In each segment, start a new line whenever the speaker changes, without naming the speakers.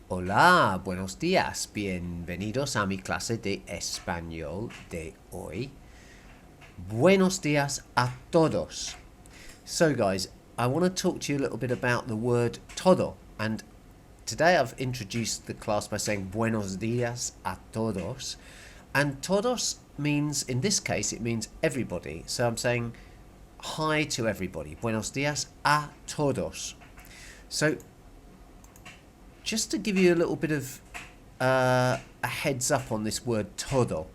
Hola, buenos días. Bienvenidos a mi clase de español de hoy. Buenos días a todos. So, guys, I want to talk to you a little bit about the word todo. And today I've introduced the class by saying buenos días a todos. And todos means, in this case, it means everybody. So I'm saying hi to everybody. Buenos días a todos. So, just to give you a little bit of a heads up on this word todo.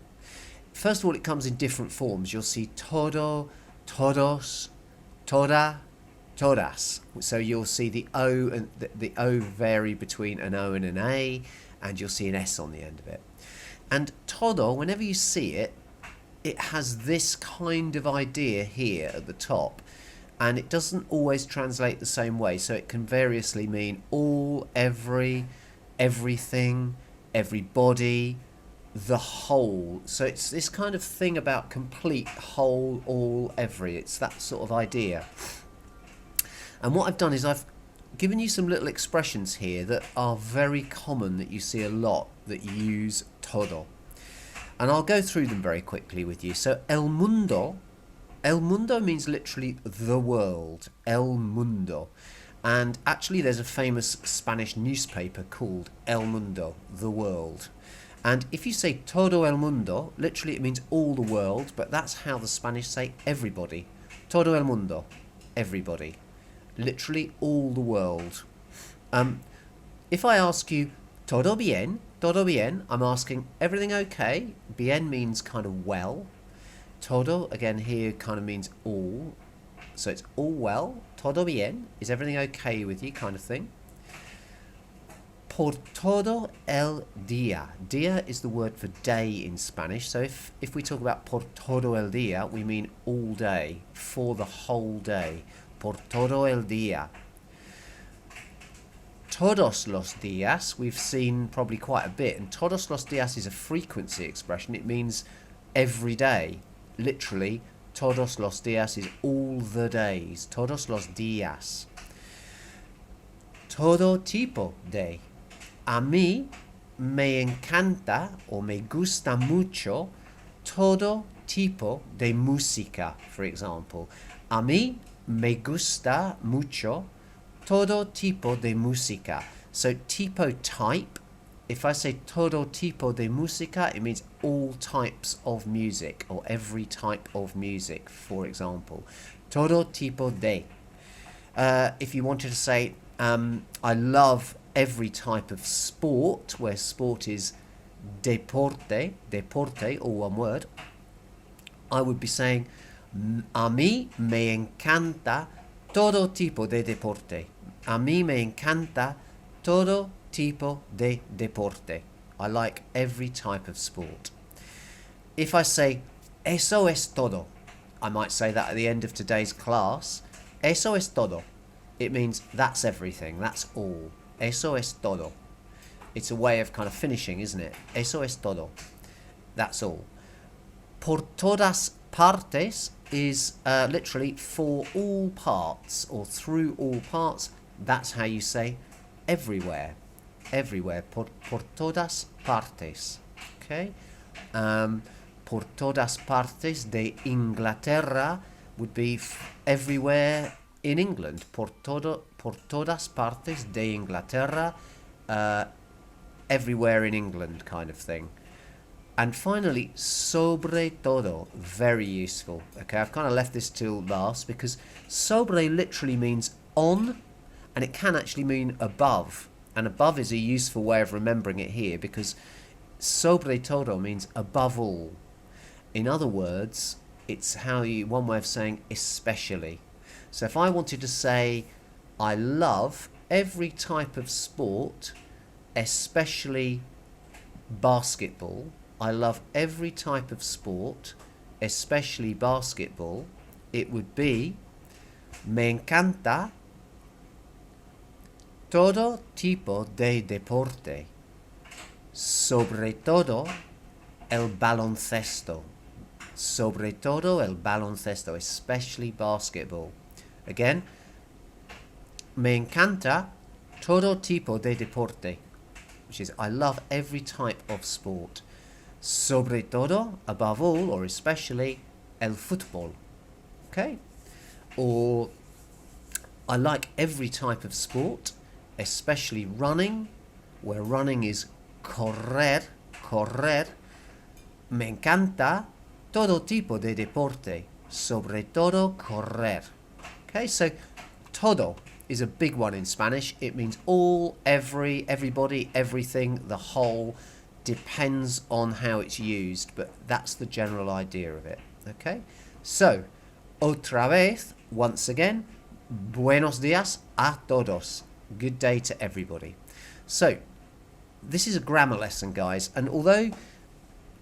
First of all, it comes in different forms. You'll see todo, todos, toda, todas. So you'll see the O and the O vary between an O and an A, and you'll see an S on the end of it. And todo, whenever you see it, it has this kind of idea here at the top. And it doesn't always translate the same way, so it can variously mean all, every, everything, everybody, the whole. So it's this kind of thing about complete, whole, all, every. It's that sort of idea. And what I've done is I've given you some little expressions here that are very common, that you see a lot, that use todo. And I'll go through them very quickly with you. So el mundo means literally the world. El mundo. And actually there's a famous Spanish newspaper called El Mundo, the world. And if you say todo el mundo, literally it means all the world, but that's how the Spanish say everybody. Todo el mundo, everybody. Literally all the world. If I ask you, todo bien, I'm asking, everything okay? Bien means kind of well. Todo, again, here kind of means all. So it's all well. Todo bien. Is everything okay with you, kind of thing. Por todo el día. Día is the word for day in Spanish. So if we talk about por todo el día, we mean all day, for the whole day. Por todo el día. Todos los días, we've seen probably quite a bit. And todos los días is a frequency expression. It means every day. Literally, todos los días is all the days. Todos los días. Todo tipo de. A mí me encanta o me gusta mucho todo tipo de música, for example. A mí me gusta mucho todo tipo de música. So tipo, type. If I say todo tipo de música, it means all types of music, or every type of music, for example. Todo tipo de. If you wanted to say, I love every type of sport, where sport is deporte, all one word, I would be saying, a mí me encanta todo tipo de deporte. A mí me encanta todo tipo de deporte. I like every type of sport. If I say, eso es todo, I might say that at the end of today's class. Eso es todo. It means that's everything, that's all. Eso es todo. It's a way of kind of finishing, isn't it? Eso es todo. That's all. Por todas partes is literally for all parts, or through all parts. That's how you say everywhere. Everywhere. Por todas partes. Okay? Por todas partes de Inglaterra would be everywhere in England. Por todas partes de Inglaterra, everywhere in England, kind of thing. And finally, sobre todo, very useful. Okay, I've kind of left this till last because sobre literally means on, and it can actually mean above. And above is a useful way of remembering it here, because sobre todo means above all. In other words, it's one way of saying especially. So if I wanted to say, I love every type of sport, especially basketball. I love every type of sport, especially basketball. It would be, me encanta todo tipo de deporte, sobre todo el baloncesto. Sobre todo el baloncesto, especially basketball. Again, me encanta todo tipo de deporte, which is I love every type of sport. Sobre todo, above all or especially, el fútbol. Okay? Or I like every type of sport, especially running, where running is correr, correr. Me encanta todo tipo de deporte, sobre todo correr. Okay, so todo is a big one in Spanish. It means all, everybody, everything, the whole. Depends on how it's used, but that's the general idea of it. Okay, so otra vez, once again, buenos días a todos. Good day to everybody. So this is a grammar lesson, guys, and although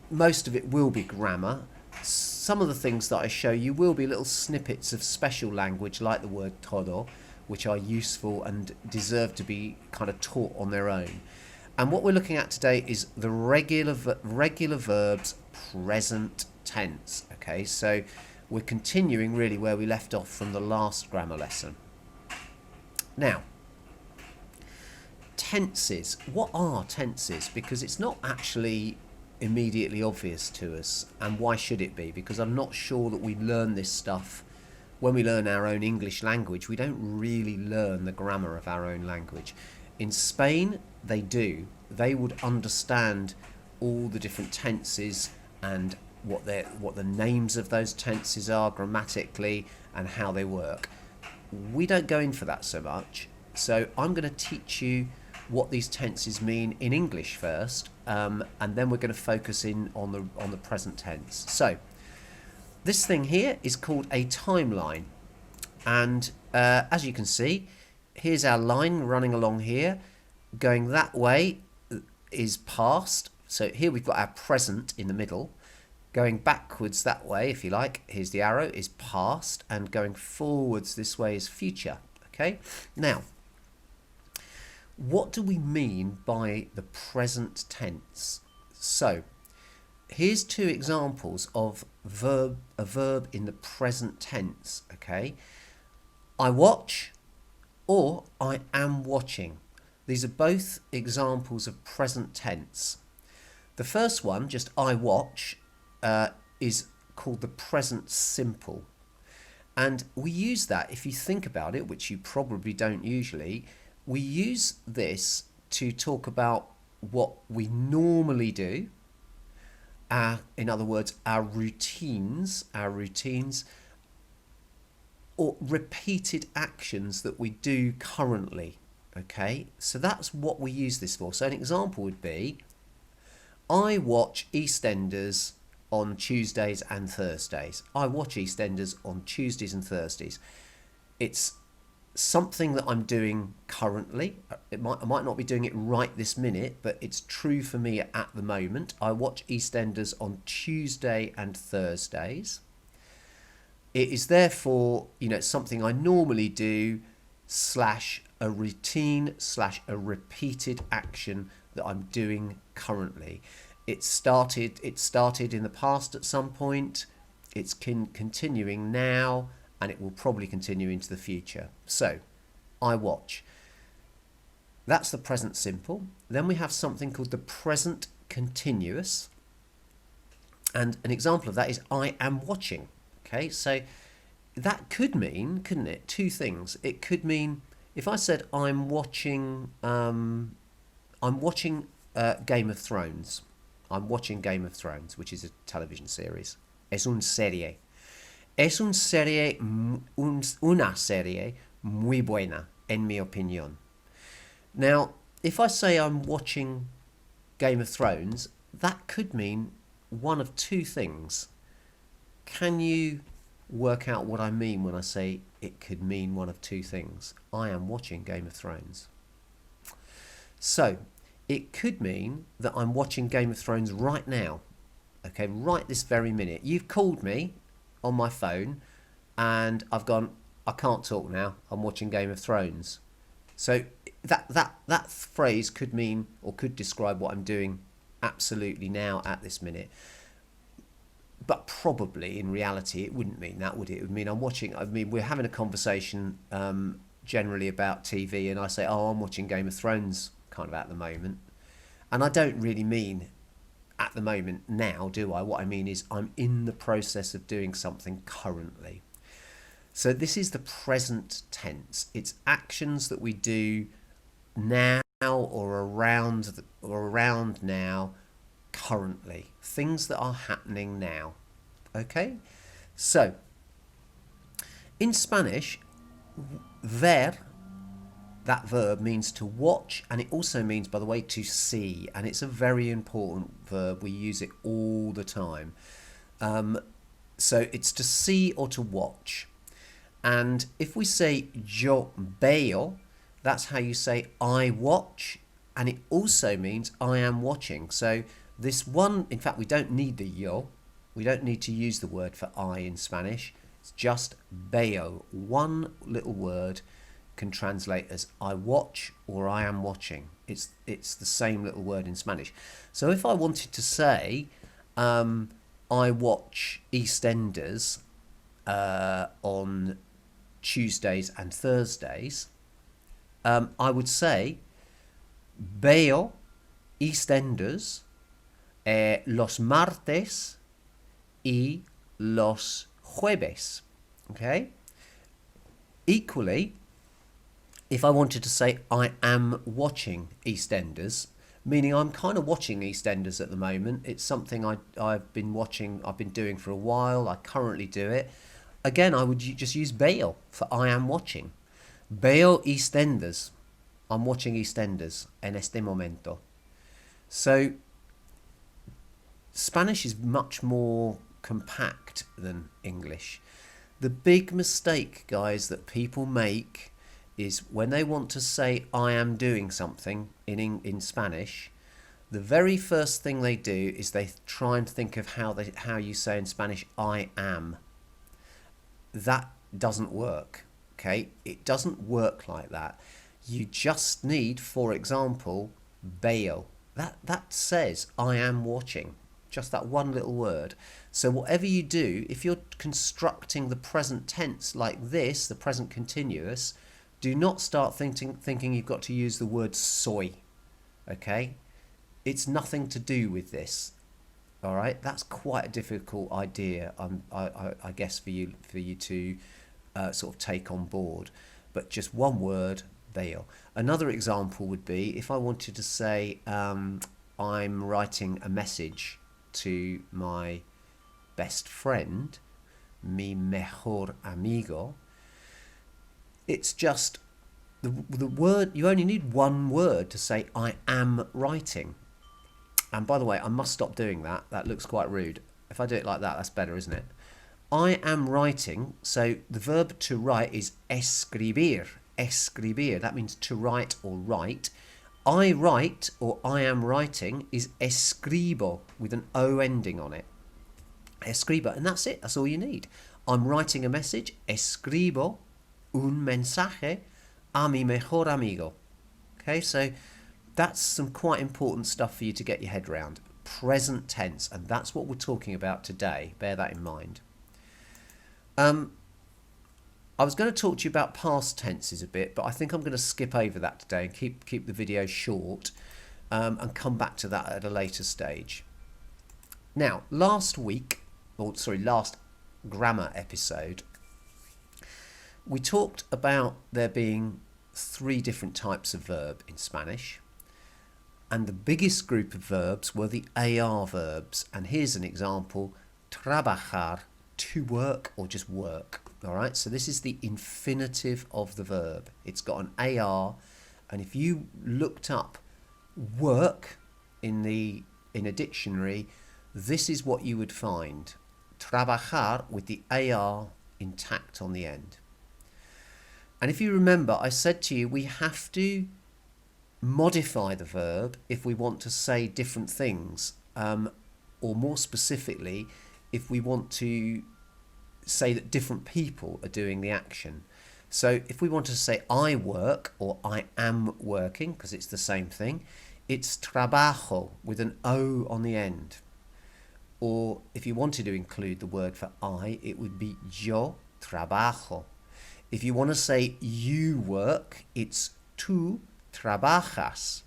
most of it will be grammar, some of the things that I show you will be little snippets of special language like the word todo, which are useful and deserve to be kind of taught on their own. And what we're looking at today is the regular verbs present tense. Okay, so we're continuing really where we left off from the last grammar lesson. Now, tenses. What are tenses? Because it's not actually immediately obvious to us. And why should it be? Because I'm not sure that we learn this stuff when we learn our own English language. We don't really learn the grammar of our own language. In Spain, they do. They would understand all the different tenses and what the names of those tenses are grammatically and how they work. We don't go in for that so much. So I'm going to teach you what these tenses mean in English first, and then we're going to focus in on the present tense. So this thing here is called a timeline, and as you can see, here's our line running along here. Going that way is past. So here we've got our present in the middle. Going backwards that way, if you like, here's the arrow, is past. And going forwards this way is future. Okay? Now, what do we mean by the present tense? So, here's two examples of a verb in the present tense. Okay? I watch, or I am watching. These are both examples of present tense. The first one, just I watch, is called the present simple. And we use that, if you think about it, which you probably don't usually, we use this to talk about what we normally do. In other words, our routines, or repeated actions that we do currently. Okay, so that's what we use this for. So an example would be, I watch EastEnders on Tuesdays and Thursdays. I watch EastEnders on Tuesdays and Thursdays. It's something that I'm doing currently. I might not be doing it right this minute, but it's true for me at the moment. I watch EastEnders on Tuesday and Thursdays. It is therefore, something I normally do / a routine / a repeated action that I'm doing currently. It started in the past at some point. It's continuing now, and it will probably continue into the future. So, I watch. That's the present simple. Then we have something called the present continuous. And an example of that is I am watching. Okay, so that could mean, couldn't it, two things. It could mean, if I said I'm watching Game of Thrones. I'm watching Game of Thrones, which is a television series. Es una serie. Es una serie muy buena, en mi opinión. Now, if I say I'm watching Game of Thrones, that could mean one of two things. Can you work out what I mean when I say it could mean one of two things? I am watching Game of Thrones. So, it could mean that I'm watching Game of Thrones right now. Okay, right this very minute. You've called me on my phone and I've gone, I can't talk now, I'm watching Game of Thrones. So that phrase could mean, or could describe what I'm doing absolutely now at this minute. But probably in reality it wouldn't mean that, would it? It would mean we're having a conversation generally about TV, and I say, oh, I'm watching Game of Thrones kind of at the moment. And I don't really mean at the moment now, do I? What I mean is I'm in the process of doing something currently. So this is the present tense. It's actions that we do now or around now, currently. Things that are happening now. Okay? So, in Spanish, ver, that verb means to watch, and it also means, by the way, to see, and it's a very important verb. We use it all the time. So it's to see or to watch. And if we say yo veo, that's how you say I watch, and it also means I am watching. So this one, in fact, we don't need the yo. We don't need to use the word for I in Spanish. It's just veo. One little word can translate as I watch or I am watching. It's the same little word in Spanish. So if I wanted to say I watch EastEnders on Tuesdays and Thursdays, I would say veo EastEnders los martes y los jueves. Okay? Equally, if I wanted to say I am watching EastEnders, meaning I'm kind of watching EastEnders at the moment. It's something I've been watching, I've been doing for a while. I currently do it. Again, I would just use veo for I am watching. Veo EastEnders. I'm watching EastEnders en este momento. So Spanish is much more compact than English. The big mistake, guys, that people make is when they want to say I am doing something in Spanish, the very first thing they do is they try and think of how you say in Spanish I am. That doesn't work. Okay, it doesn't work like that. You just need, for example, veo. That says I am watching. Just that one little word. So whatever you do, if you're constructing the present tense like this, the present continuous, do not start thinking you've got to use the word soy. Okay? It's nothing to do with this. All right? That's quite a difficult idea, I guess, for you to sort of take on board. But just one word, veo. Another example would be if I wanted to say I'm writing a message to my best friend, mi mejor amigo. It's just the word, you only need one word to say I am writing. And by the way, I must stop doing that. That looks quite rude. If I do it like that, that's better, isn't it? I am writing, so the verb to write is escribir. Escribir, that means to write or write. I write or I am writing is escribo with an O ending on it. Escribo, and that's it. That's all you need. I'm writing a message. Escribo un mensaje a mi mejor amigo. Okay, so that's some quite important stuff for you to get your head around. Present tense, and that's what we're talking about today. Bear that in mind. I was going to talk to you about past tenses a bit, but I think I'm going to skip over that today and keep the video short and come back to that at a later stage. Now, last grammar episode, we talked about there being 3 different types of verb in Spanish, and the biggest group of verbs were the AR verbs. And here's an example: trabajar, to work or just work. All right, so this is the infinitive of the verb. It's got an AR, and if you looked up work in a dictionary, this is what you would find: trabajar with the AR intact on the end. And if you remember, I said to you we have to modify the verb if we want to say different things, or more specifically, if we want to say that different people are doing the action. So if we want to say I work or I am working, because it's the same thing, it's trabajo with an O on the end. Or if you wanted to include the word for I, it would be yo trabajo. If you want to say you work, it's tú trabajas.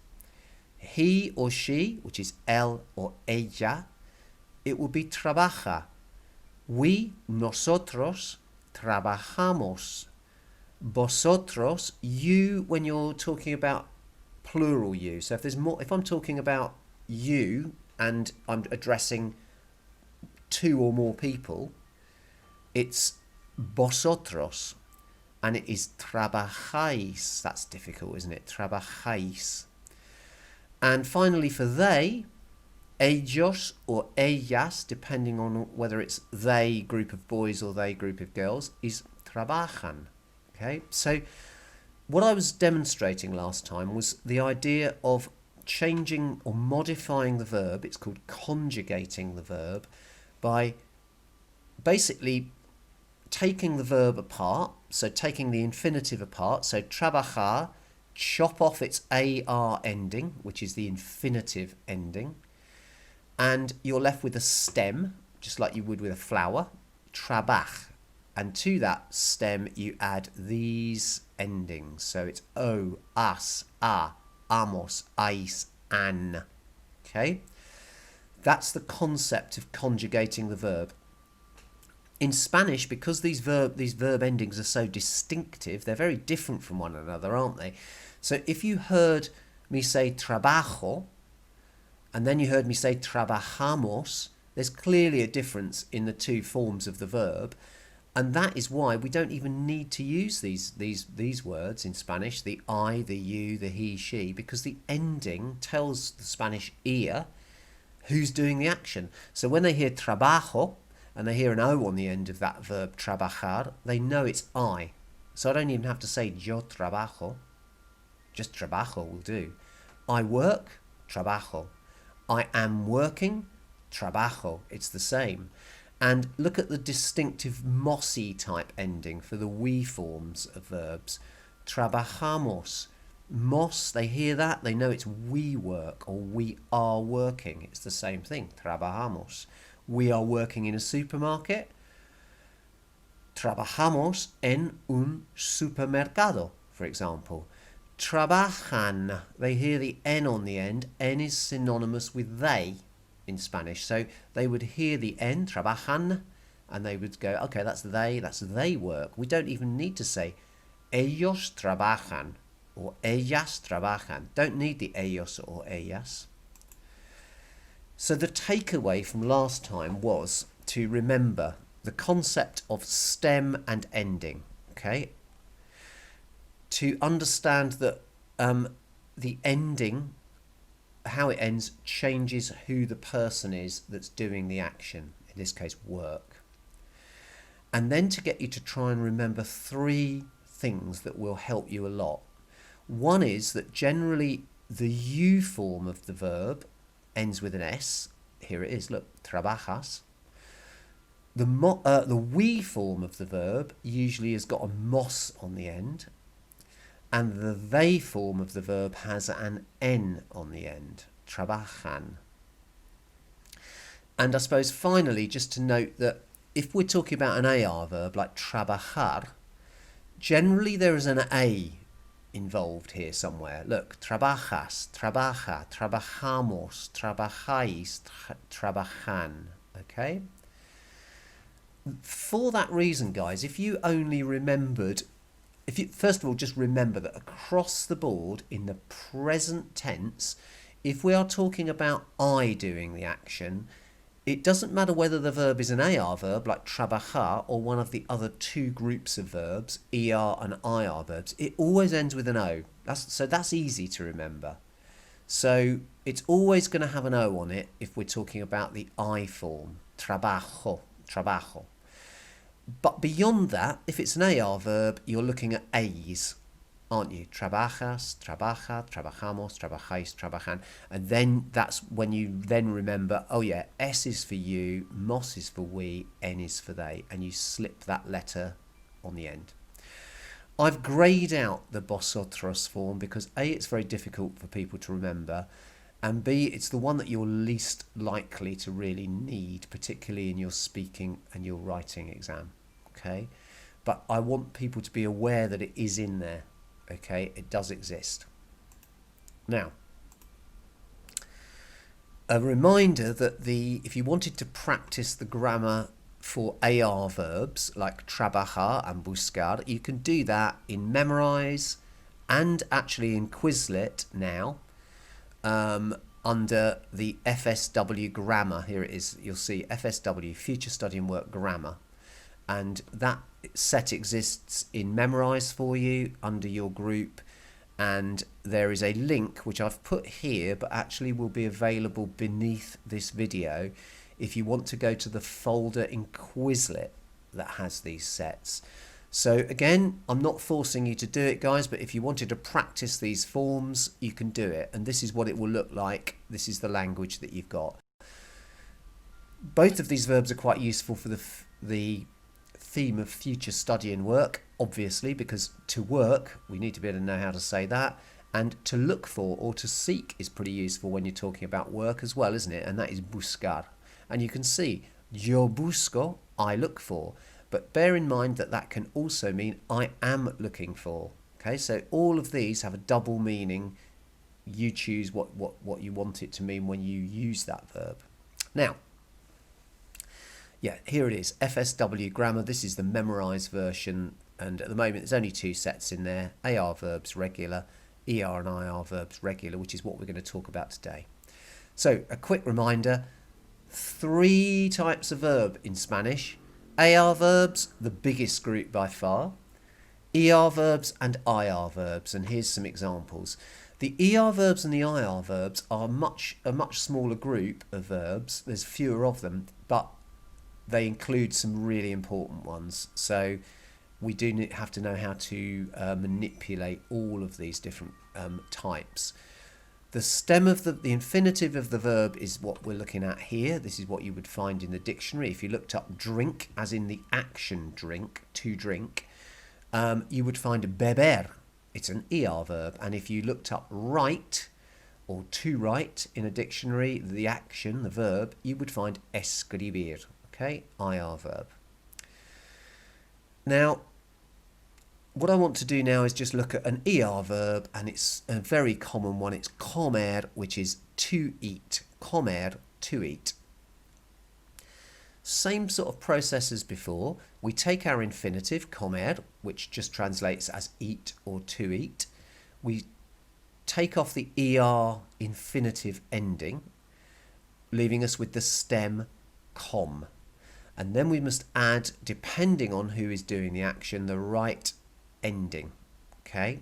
He or she, which is él or ella, it will be trabaja. We, nosotros, trabajamos. Vosotros, you, when you're talking about plural you. So if there's more, if I'm talking about you and I'm addressing two or more people, it's vosotros, and it is trabajáis. That's difficult, isn't it? Trabajáis. And finally, for they, ellos or ellas, depending on whether it's they group of boys or they group of girls, is trabajan. Okay, so what I was demonstrating last time was the idea of changing or modifying the verb. It's called conjugating the verb by basically taking the verb apart, so taking the infinitive apart. So trabajar, chop off its AR ending, which is the infinitive ending, and you're left with a stem, just like you would with a flower, trabaj. And to that stem you add these endings. So it's o, as, a, amos, ais, an. Okay? That's the concept of conjugating the verb. In Spanish, because these verb endings are so distinctive, they're very different from one another, aren't they? So if you heard me say trabajo, and then you heard me say trabajamos, there's clearly a difference in the two forms of the verb. And that is why we don't even need to use these words in Spanish, the I, the you, the he, she, because the ending tells the Spanish ear who's doing the action. So when they hear trabajo and they hear an O on the end of that verb trabajar, they know it's I. So I don't even have to say yo trabajo, just trabajo will do. I work, trabajo. I am working, trabajo. It's the same. And look at the distinctive mossy type ending for the we forms of verbs. Trabajamos. Mos, they hear that, they know it's we work or we are working. It's the same thing. Trabajamos. We are working in a supermarket. Trabajamos en un supermercado, for example. Trabajan. They hear the N on the end. N is synonymous with they in Spanish. So they would hear the N, trabajan, and they would go, okay, that's they work. We don't even need to say ellos trabajan or ellas trabajan. Don't need the ellos or ellas. So the takeaway from last time was to remember the concept of stem and ending, okay? To understand that the ending, how it ends, changes who the person is that's doing the action, in this case work. And then to get you to try and remember three things that will help you a lot. One is that generally the you form of the verb ends with an S. Here it is, look, trabajas. The we form of the verb usually has got a mos on the end, and the they form of the verb has an N on the end, trabajan. And I suppose finally, just to note that if we're talking about an AR verb like trabajar, generally there is an A involved here somewhere. Look, trabajas, trabaja, trabajamos, trabajáis, trabajan. Okay? For that reason, guys, if you only remembered, first of all, just remember that across the board in the present tense, if we are talking about I doing the action, it doesn't matter whether the verb is an AR verb like trabajar or one of the other two groups of verbs, ER and IR verbs, it always ends with an O. So that's easy to remember. So it's always going to have an O on it if we're talking about the I form, trabajo, trabajo. But beyond that, if it's an AR verb, you're looking at A's, aren't you? Trabajas, trabaja, trabajamos, trabajáis, trabajan. And then that's when you then remember, oh yeah, S is for you, mos is for we, N is for they. And you slip that letter on the end. I've greyed out the vosotros form because A, it's very difficult for people to remember, and B, it's the one that you're least likely to really need, particularly in your speaking and your writing exam. Okay, but I want people to be aware that it is in there. Okay, it does exist. Now, a reminder that if you wanted to practice the grammar for AR verbs like trabajar and buscar, you can do that in Memrise and actually in Quizlet now, under the FSW Grammar. Here it is. You'll see FSW, Future Study and Work Grammar. And that set exists in Memrise for you under your group. And there is a link which I've put here, but actually will be available beneath this video if you want to go to the folder in Quizlet that has these sets. So again, I'm not forcing you to do it, guys, but if you wanted to practice these forms, you can do it. And this is what it will look like. This is the language that you've got. Both of these verbs are quite useful for the theme of future study and work, obviously, because to work, we need to be able to know how to say that. And to look for or to seek is pretty useful when you're talking about work as well, isn't it? And that is buscar. And you can see, yo busco, I look for. But bear in mind that that can also mean I am looking for. Okay, so all of these have a double meaning. You choose what you want it to mean when you use that verb. Now, yeah, here it is, FSW Grammar. This is the memorised version, and at the moment there's only 2 sets in there, AR verbs regular, ER and IR verbs regular, which is what we're going to talk about today. So, a quick reminder, 3 types of verb in Spanish. AR verbs, the biggest group by far, ER verbs and IR verbs, and here's some examples. The ER verbs and the IR verbs are a much smaller group of verbs. There's fewer of them, but they include some really important ones. So we do have to know how to manipulate all of these different types. The stem of the infinitive of the verb is what we're looking at here. This is what you would find in the dictionary. If you looked up drink, as in the action drink, to drink, you would find beber. It's an ER verb. And if you looked up write or to write in a dictionary, the action, the verb, you would find escribir. Okay, IR verb. Now, what I want to do now is just look at an ER verb, and it's a very common one. It's comer, which is to eat. Comer, to eat. Same sort of process as before. We take our infinitive, comer, which just translates as eat or to eat. We take off the ER infinitive ending, leaving us with the stem com. And then we must add, depending on who is doing the action, the right ending. Okay?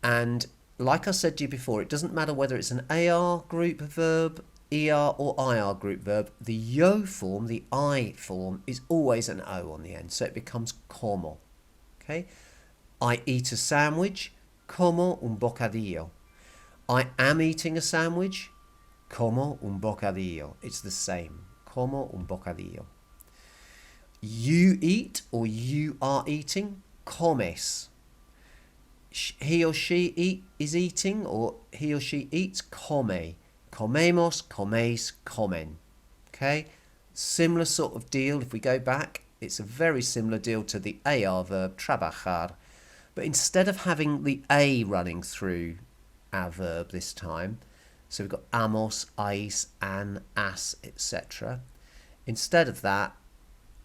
And like I said to you before, it doesn't matter whether it's an AR group verb, ER or IR group verb. The yo form, the I form, is always an O on the end. So it becomes como. Okay? I eat a sandwich, como un bocadillo. I am eating a sandwich, como un bocadillo. It's the same. Como un bocadillo. You eat or you are eating, comes. He or she is eating or he or she eats, come. Comemos, comes, comen. Okay? Similar sort of deal. If we go back, it's a very similar deal to the AR verb, trabajar. But instead of having the A running through our verb this time, so we've got amos, ais, an, as, etc. Instead of that,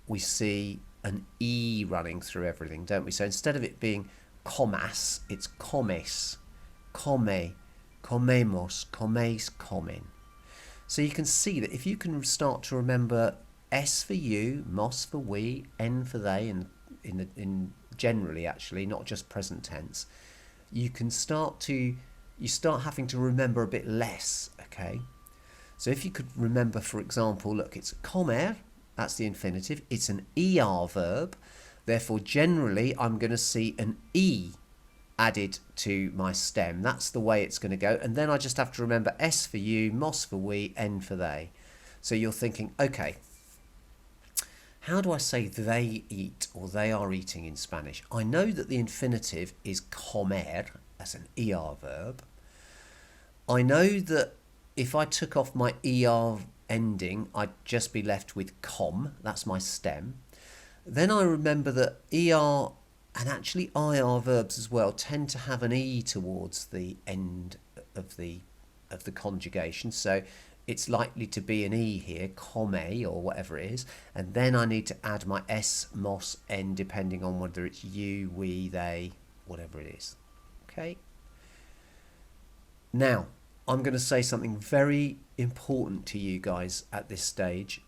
we see an E running through everything, don't we? So instead of it being comas, it's comes, come, comemos, comes, comen. So you can see that if you can start to remember S for you, mos for we, N for they, and in generally actually, not just present tense, you start having to remember a bit less, okay? So if you could remember, for example, look, it's comer, that's the infinitive, it's an ER verb, therefore generally I'm going to see an E added to my stem. That's the way it's going to go, and then I just have to remember S for you, mos for we, N for they. So you're thinking, okay, how do I say they eat or they are eating in Spanish? I know that the infinitive is comer as an ER verb. I know that if I took off my ER ending, I'd just be left with com. That's my stem. Then I remember that ER and actually IR verbs as well tend to have an E towards the end of the conjugation. So it's likely to be an E here, come or whatever it is, and then I need to add my S, mos, N, depending on whether it's you, we, they, whatever it is. Okay? Now, I'm going to say something very important to you guys at this stage,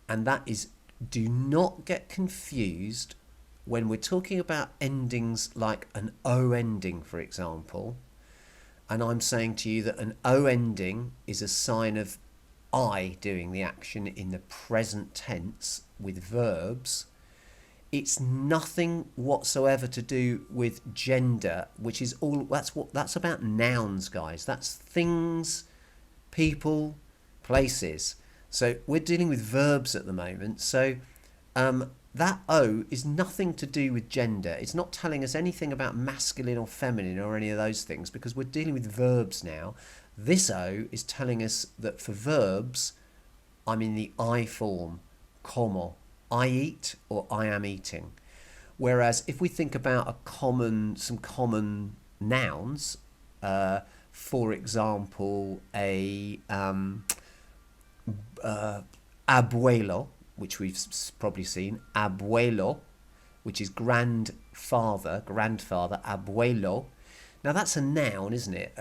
and that is, do not get confused when we're talking about endings like an O ending, for example, and I'm saying to you that an O ending is a sign of I doing the action in the present tense with verbs. It's nothing whatsoever to do with gender, which is all, that's about nouns, guys. That's things, people, places. So we're dealing with verbs at the moment. So that O is nothing to do with gender. It's not telling us anything about masculine or feminine or any of those things, because we're dealing with verbs now. This O is telling us that for verbs, I'm in the I form, como, I eat or I am eating. Whereas if we think about some common nouns, for example, a abuelo, which we've probably seen, abuelo, which is grandfather, abuelo. Now that's a noun, isn't it?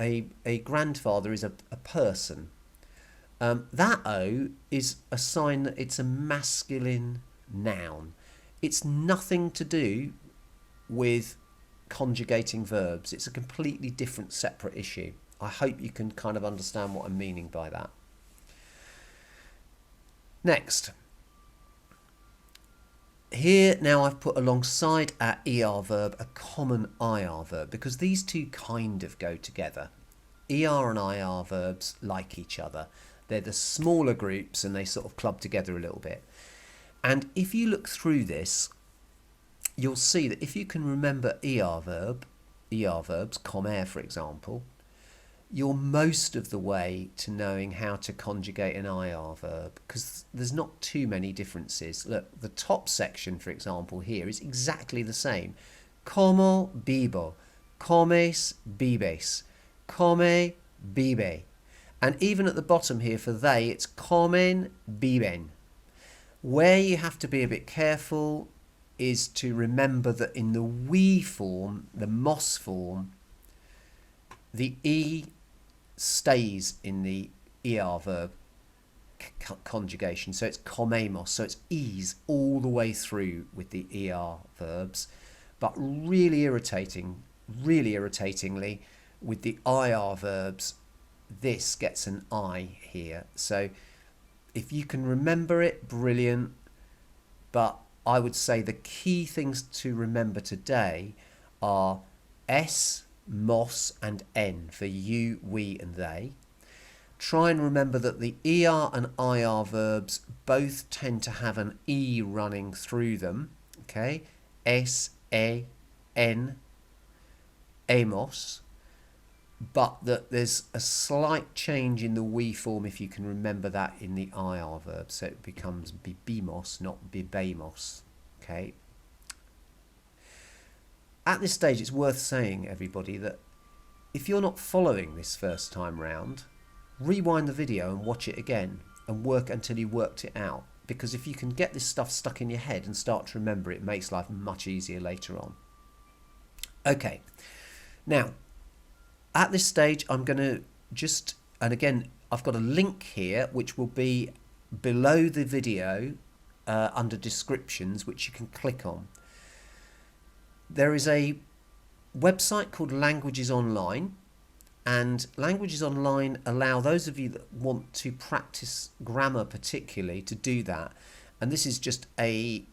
A grandfather is a person. That O is a sign that it's a masculine noun. It's nothing to do with conjugating verbs. It's a completely different, separate issue. I hope you can kind of understand what I'm meaning by that. Next. Here now I've put alongside our ER verb a common IR verb, because these two kind of go together. ER and IR verbs like each other. They're the smaller groups and they sort of club together a little bit. And if you look through this, you'll see that if you can remember ER verbs, comer for example, you're most of the way to knowing how to conjugate an IR verb, because there's not too many differences. Look, the top section, for example, here is exactly the same. Como bibo, comes bibes, come bibe. And even at the bottom here for they, it's comen biben. Where you have to be a bit careful is to remember that in the we form, the mos form, the E stays in the ER verb conjugation. So it's comemos, so it's E's all the way through with the ER verbs. But really irritatingly, with the IR verbs, this gets an I here. So if you can remember it, brilliant. But I would say the key things to remember today are S, mos and N for you, we and they. Try and remember that the ER and IR verbs both tend to have an E running through them. Okay, S, E, N, emos. But that there's a slight change in the we form if you can remember that in the IR verb. So it becomes bibimos, not bibemos. Okay. At this stage, it's worth saying, everybody, that if you're not following this first time round, rewind the video and watch it again and work until you worked it out. Because if you can get this stuff stuck in your head and start to remember it, it makes life much easier later on. Okay. Now, at this stage, I'm going to just, and again, I've got a link here which will be below the video under descriptions, which you can click on. There is a website called Languages Online, and Languages Online allow those of you that want to practice grammar particularly to do that. And this is just a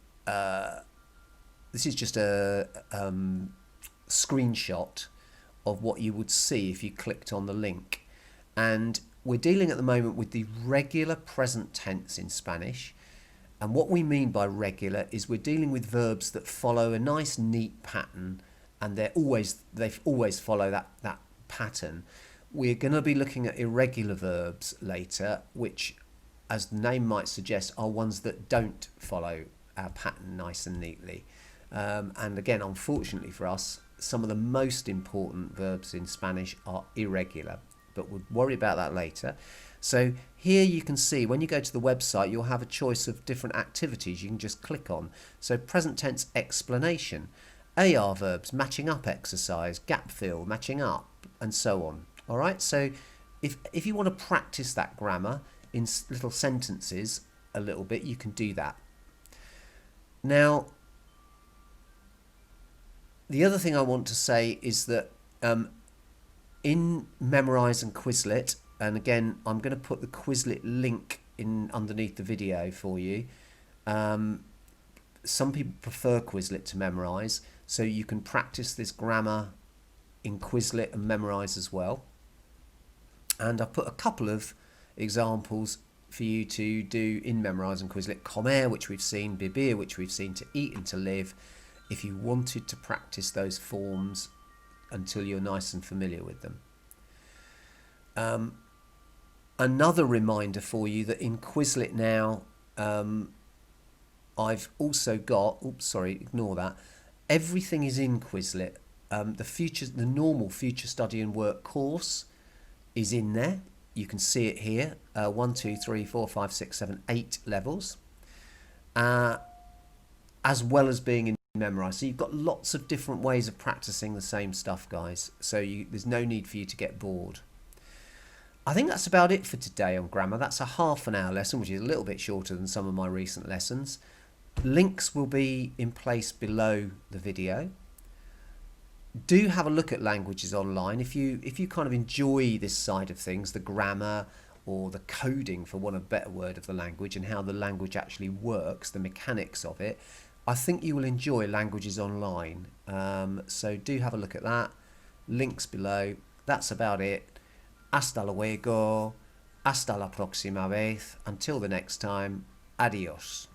screenshot of what you would see if you clicked on the link. And we're dealing at the moment with the regular present tense in Spanish. And what we mean by regular is we're dealing with verbs that follow a nice neat pattern, and they always follow that pattern. We're going to be looking at irregular verbs later, which, as the name might suggest, are ones that don't follow our pattern nice and neatly. And again, unfortunately for us, some of the most important verbs in Spanish are irregular. but we'll worry about that later. So here you can see when you go to the website, you'll have a choice of different activities you can just click on. So present tense explanation, AR verbs, matching up exercise, gap fill, matching up, and so on. All right, so if you want to practice that grammar in little sentences a little bit, you can do that. Now, the other thing I want to say is that in Memrise and Quizlet, and again, I'm going to put the Quizlet link in underneath the video for you. Some people prefer Quizlet to Memrise, so you can practice this grammar in Quizlet and Memrise as well. And I've put a couple of examples for you to do in Memrise and Quizlet. Comer, which we've seen, beber, which we've seen, to eat and to live, if you wanted to practice those forms until you're nice and familiar with them. Another reminder for you that in Quizlet now, I've also got, oops, sorry, ignore that. Everything is in Quizlet. The normal future study and work course is in there. You can see it here, 1, 2, 3, 4, 5, 6, 7, 8 levels, as well as being in Memrise. So you've got lots of different ways of practicing the same stuff, guys. So there's no need for you to get bored. I think that's about it for today on grammar. That's a half-an-hour lesson, which is a little bit shorter than some of my recent lessons. Links will be in place below the video. Do have a look at Languages Online. If you kind of enjoy this side of things, the grammar or the coding, for want of a better word, of the language and how the language actually works, the mechanics of it, I think you will enjoy Languages Online. So do have a look at that. Links below. That's about it. Hasta luego. Hasta la próxima vez. Until the next time. Adios.